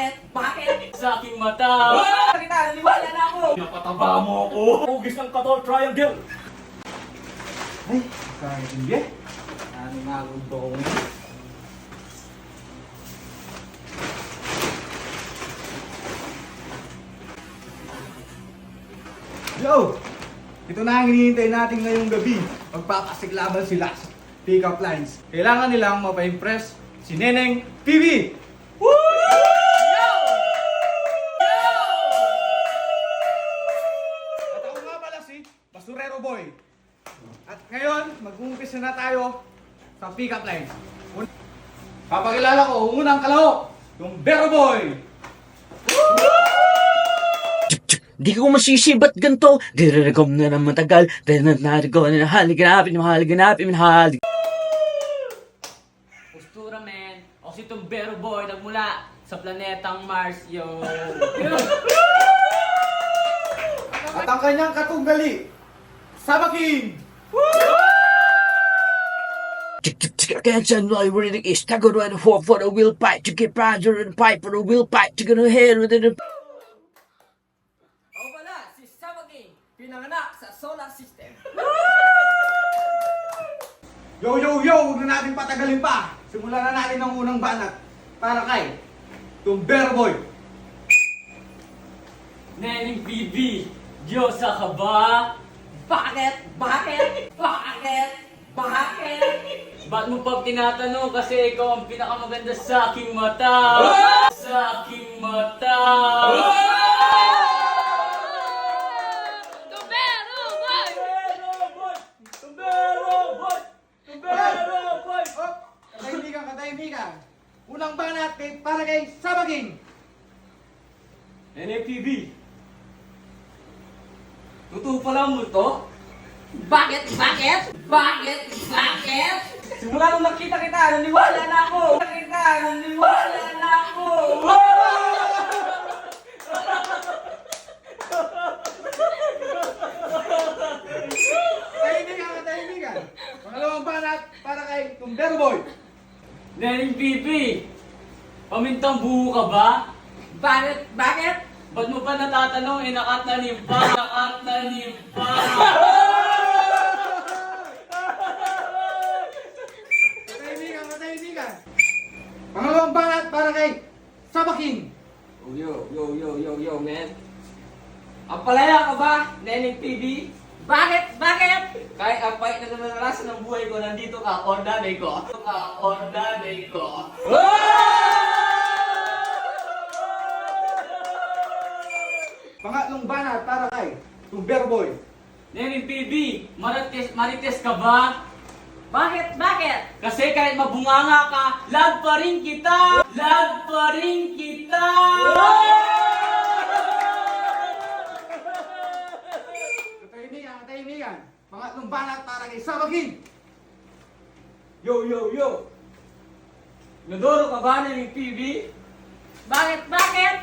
Bakit? Bakit? Sa aking mata! Kita, naniwala na ako! Napataba mo ako! Hugis ng katol triangle! Ay, kaya hindi. Ano nga gusto ko ngayon? Yo! Ito na ang hinihintay natin ngayong gabi. Magpapasiglaban sila sa pick-up lines. Kailangan nilang mapa-impress si Neneng PB! At ako nga pala si Basurero Boy. At ngayon, mag-uumpisa na tayo sa pick-up lines. Papakilala ko, unang kalahok, yung Bero Boy! Di ko masisi, ba't ganito? Diraragom na ng matagal. Dahil narigaw na haliganapin, mahaliganapin, mahalik. Postura, men! Ako si itong Bero Boy nagmula sa planetang Mars, yo! At ang kanyang katunggali, Saba King! Can't send my reading is tagger right for the wheel pipe to get pressure and pipe for the wheel pipe to get ahead with it. Ako pala, si Sabaging, pinanganak sa solar system. Yo, yo, yo! Huwag na natin patagalin pa! Simulan na natin ang unang banat para kay itong Bero Boy! Neneng PB! Diyosa ka ba? Bakit? Bakit? Bakit? Bakit? Ba't mo pa tinatanong? Kasi ikaw ang pinakamaganda sa aking mata! Sa aking mata! Tumbero, boy! Oh! Katahimikan! Unang banat para kay Saba King! NAPB! Totoo pala mo to? Bakit? Bakit? Bakit? Bakit? Simula nung nakita kita, naniwala na ako! Naniwala na ako! Katahimikan! Pangalawang banat para kay itong Bero Boy! Neneng PB! Pamintang buo ka ba? Bakit? Bakit? Ba't mo pa natatanong? Nakatanim pa! Nakatanim pa! Katahimikan! Pangalawang banat para kay Saba King! Yo, man. Ang palaya ka ba, Neneng PB? Bakit? Bakit? Kahit ang pahit na naranasan ng buhay ko, nandito ka, ordanay ko. Ordanay ko. Pangatlong banat para kay itong Bero Boy! Neneng PB, marites ka ba? Bakit? Bakit? Kasi kahit mabunganga ka, love pa rin kita! Love pa rin kita! Katahimikan! Pangatlong banat para kay Saba King! Yo! Nadoro ka ba, Neneng PB? Bakit? Bakit?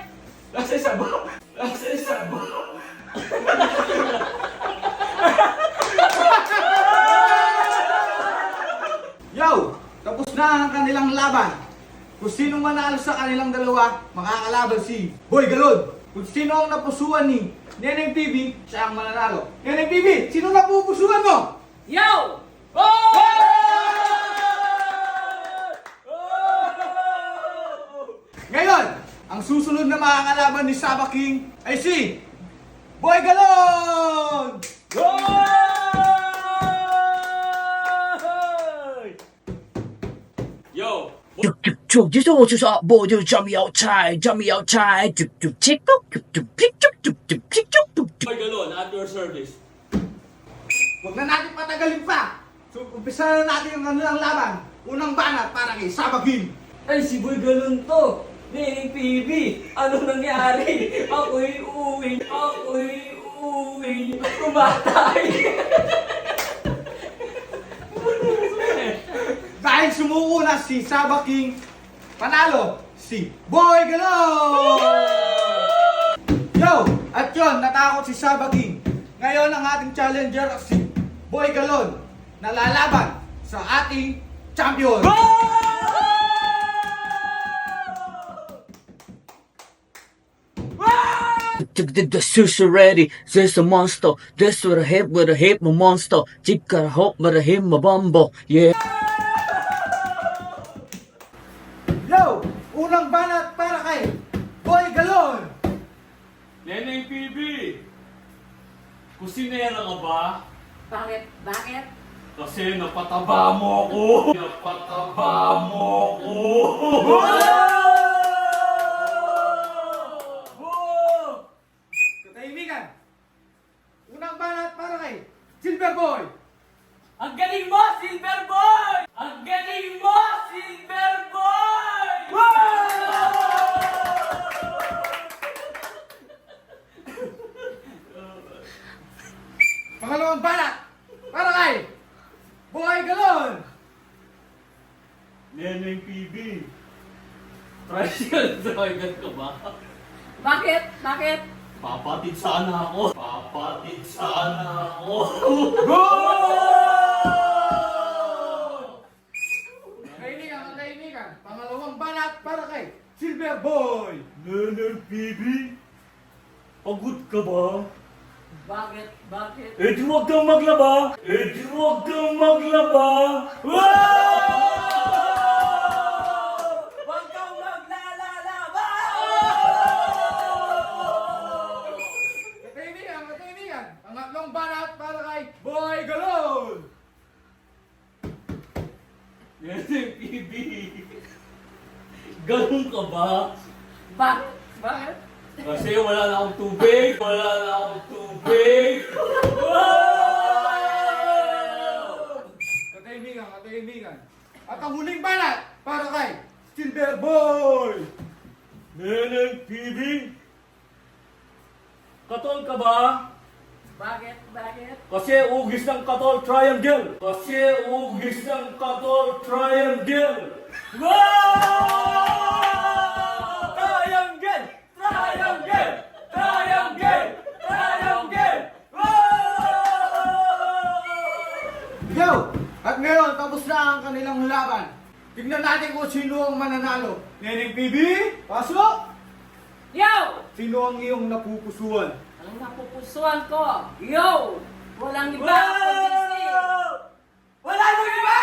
Kasi sabo! Kasi sabo! Yo! Tapos na ang kanilang laban. Kung sinong manalo sa kanilang dalawa, makakalaban si Boy Galod. Kung sino ang napusuan ni Neneng PB, siya ang mananalo. Neneng PB, sino napupusuan mo? Yo! Ngayon, ang susunod na makakalaban ni Saba King ay si Boy Galod! Yo! Just all just up, boy, just jump me outside, tick tock, Boy Galon, at your service. Huwag na natin patagalin pa. So, umpisa na natin ang kanilang laban. Unang banat para kay Saba King. Ay, si Boy Galon to! Neneng PB, ano nangyari? Ako'y uwi, kumatay! Dahil sumuko na si Saba King, panalo si Boy Galon! Yo! At yun, natakot si Saba King. Ngayon ang ating challenger si Boy Galon na lalaban sa ating champion. The sushi ready, this a monster. This with a hip, my monster. Chick got a hope, but a him, my bumble. Yeah. Yo! Unang banat para kay Boy Galon! Neneng PB! Kusinera ka ba? Bakit? Bakit? Kasi napataba mo ako! Napataba mo ako! Katahimikan! Unang banat para kay Silver Boy! Ang galing mo, Silver Boy! Ang galing mo, Silver Boy! Pangalawang banat para kay Boy Galon! Neneng PB! Tricycle driver ka ba? Bakit? Bakit? Papatid sana ako! Papatid sana ako! Katahimikan! Pangalawang banat para kay Silver Boy! Neneng PB! Pagod ka ba? Bakit? Bakit? Eh di huwag kang maglaba! Eh di huwag kang maglaba! Huwag kang maglalaba! Katahimikan! Katahimikan! Pangatlong banat para kay Boy Galon! Neneng PB! Ganun ka ba? Bakit? Bakit? Kasi wala na akong tubig! Wala na akong tubig! Katahimikan! Katahimikan! At ang huling banat para kay Silver Boy! Neneng PB! Katol ka ba? Bakit? Bakit? Kasi ugis ng katol triangle! Kasi ugis ng katol triangle! Wow! Triangle! Triangle! Triangle! Triangle! Wow! Yo! At ngayon, tapos na ang kanilang laban. Tignan natin kung sino ang mananalo. Neneng PB, pasok! Yo! Sino ang iyong napupusuan? Ang napupusuan ko. Yo! Walang iba. Kundi si... Wala nang iba!